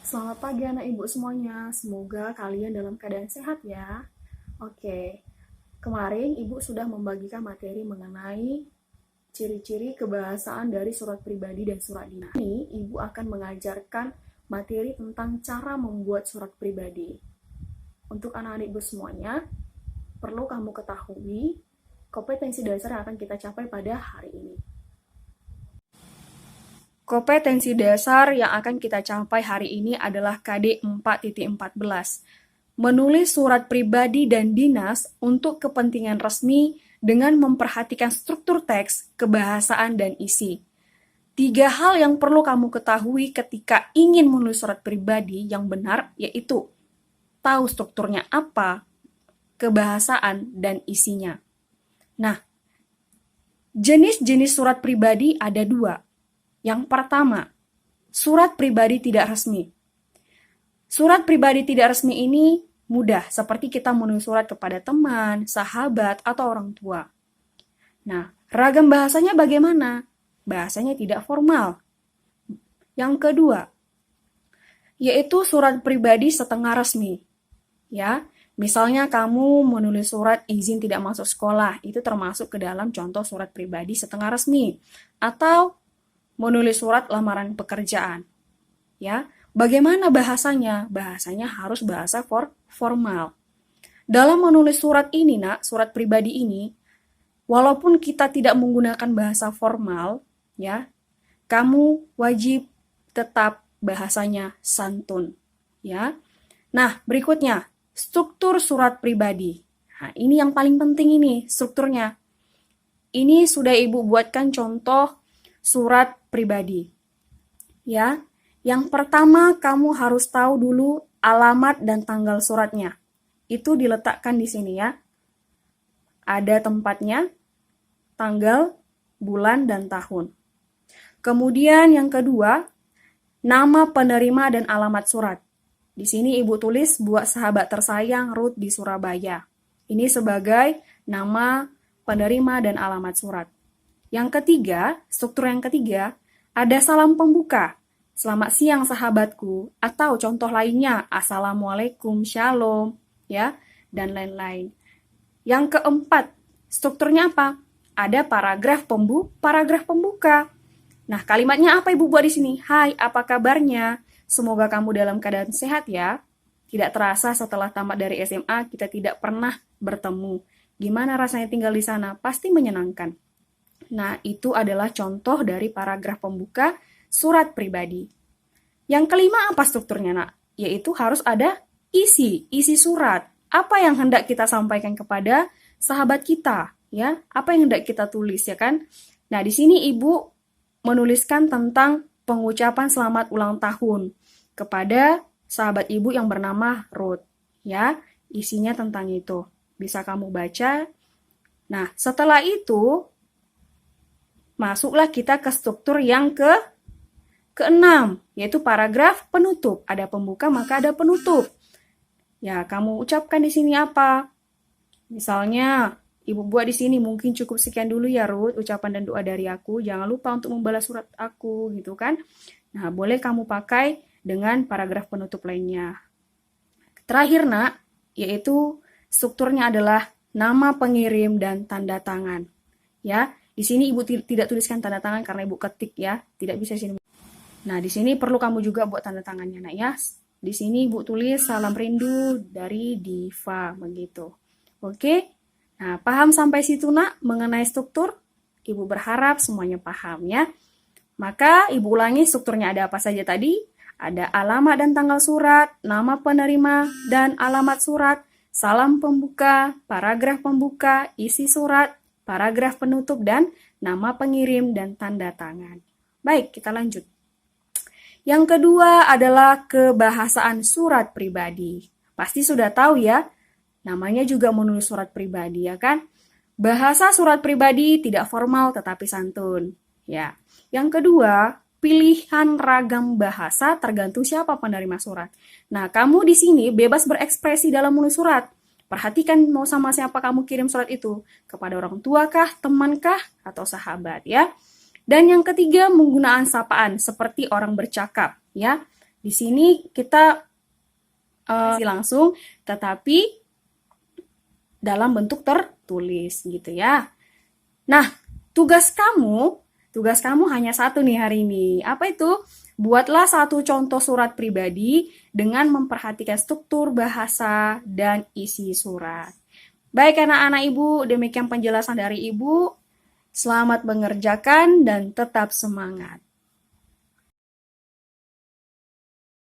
Selamat pagi anak ibu semuanya, semoga kalian dalam keadaan sehat ya. Oke, kemarin ibu sudah membagikan materi mengenai ciri-ciri kebahasaan dari surat pribadi dan surat dinas. Ini ibu akan mengajarkan materi tentang cara membuat surat pribadi. Untuk anak-anak ibu semuanya, perlu kamu ketahui kompetensi dasar yang akan kita capai pada hari ini. Kompetensi dasar yang akan kita capai hari ini adalah KD 4.14. Menulis surat pribadi dan dinas untuk kepentingan resmi dengan memperhatikan struktur teks, kebahasaan, dan isi. 3 hal yang perlu kamu ketahui ketika ingin menulis surat pribadi yang benar, yaitu tahu strukturnya apa, kebahasaan, dan isinya. Nah, jenis-jenis surat pribadi ada 2. Yang pertama, surat pribadi tidak resmi. Surat pribadi tidak resmi ini mudah, seperti kita menulis surat kepada teman, sahabat, atau orang tua. Nah, ragam bahasanya bagaimana? Bahasanya tidak formal. Yang kedua, yaitu surat pribadi setengah resmi. Ya, misalnya kamu menulis surat izin tidak masuk sekolah, itu termasuk ke dalam contoh surat pribadi setengah resmi. Atau menulis surat lamaran pekerjaan. Ya, bagaimana bahasanya? Bahasanya harus bahasa formal. Dalam menulis surat ini, surat pribadi ini, walaupun kita tidak menggunakan bahasa formal, ya, kamu wajib tetap bahasanya santun, ya. Nah, berikutnya, struktur surat pribadi. Nah, ini yang paling penting ini, strukturnya. Ini sudah Ibu buatkan contoh surat pribadi. Ya, yang pertama kamu harus tahu dulu alamat dan tanggal suratnya. Itu diletakkan di sini ya. Ada tempatnya, tanggal, bulan, dan tahun. Kemudian yang kedua, nama penerima dan alamat surat. Di sini Ibu tulis buat sahabat tersayang Ruth di Surabaya. Ini sebagai nama penerima dan alamat surat. Yang ketiga, struktur yang ketiga, ada salam pembuka. Selamat siang sahabatku, atau contoh lainnya, Assalamualaikum, Shalom, ya, dan lain-lain. Yang keempat, strukturnya apa? Ada paragraf pembuka. Nah, kalimatnya apa Ibu buat di sini? Hai, apa kabarnya? Semoga kamu dalam keadaan sehat ya. Tidak terasa setelah tamat dari SMA, kita tidak pernah bertemu. Gimana rasanya tinggal di sana? Pasti menyenangkan. Nah, itu adalah contoh dari paragraf pembuka surat pribadi. Yang kelima apa strukturnya, Nak? Yaitu harus ada isi surat. Apa yang hendak kita sampaikan kepada sahabat kita, ya? Apa yang hendak kita tulis, ya kan? Nah, di sini Ibu menuliskan tentang pengucapan selamat ulang tahun kepada sahabat Ibu yang bernama Ruth, ya. Isinya tentang itu. Bisa kamu baca. Nah, setelah itu masuklah kita ke struktur yang keenam, yaitu paragraf penutup. Ada pembuka, maka ada penutup. Ya, kamu ucapkan di sini apa? Misalnya, Ibu buat di sini mungkin cukup sekian dulu ya Ruth, ucapan dan doa dari aku. Jangan lupa untuk membalas surat aku, gitu kan? Nah, boleh kamu pakai dengan paragraf penutup lainnya. Terakhir, Nak, yaitu strukturnya adalah nama pengirim dan tanda tangan. Ya, di sini Ibu tidak tuliskan tanda tangan karena Ibu ketik ya, tidak bisa di sini. Nah, di sini perlu kamu juga buat tanda tangannya, Nak ya. Di sini Ibu tulis salam rindu dari Diva, begitu. Oke? Nah, paham sampai situ, Nak, mengenai struktur? Ibu berharap semuanya paham ya. Maka Ibu ulangi strukturnya ada apa saja tadi? Ada alamat dan tanggal surat, nama penerima dan alamat surat, salam pembuka, paragraf pembuka, isi surat, paragraf penutup, dan nama pengirim dan tanda tangan. Baik, kita lanjut. Yang kedua adalah kebahasaan surat pribadi. Pasti sudah tahu ya, namanya juga menulis surat pribadi ya kan? Bahasa surat pribadi tidak formal tetapi santun. Ya. Yang kedua, pilihan ragam bahasa tergantung siapa penerima surat. Nah, kamu di sini bebas berekspresi dalam menulis surat. Perhatikan mau sama siapa kamu kirim surat itu. Kepada orang tua kah, teman kah, atau sahabat ya. Dan yang ketiga, penggunaan sapaan seperti orang bercakap ya. Di sini kita langsung, tetapi dalam bentuk tertulis gitu ya. Nah, tugas kamu hanya satu nih hari ini. Apa itu? Buatlah satu contoh surat pribadi dengan memperhatikan struktur bahasa dan isi surat. Baik anak-anak Ibu, demikian penjelasan dari Ibu. Selamat mengerjakan dan tetap semangat.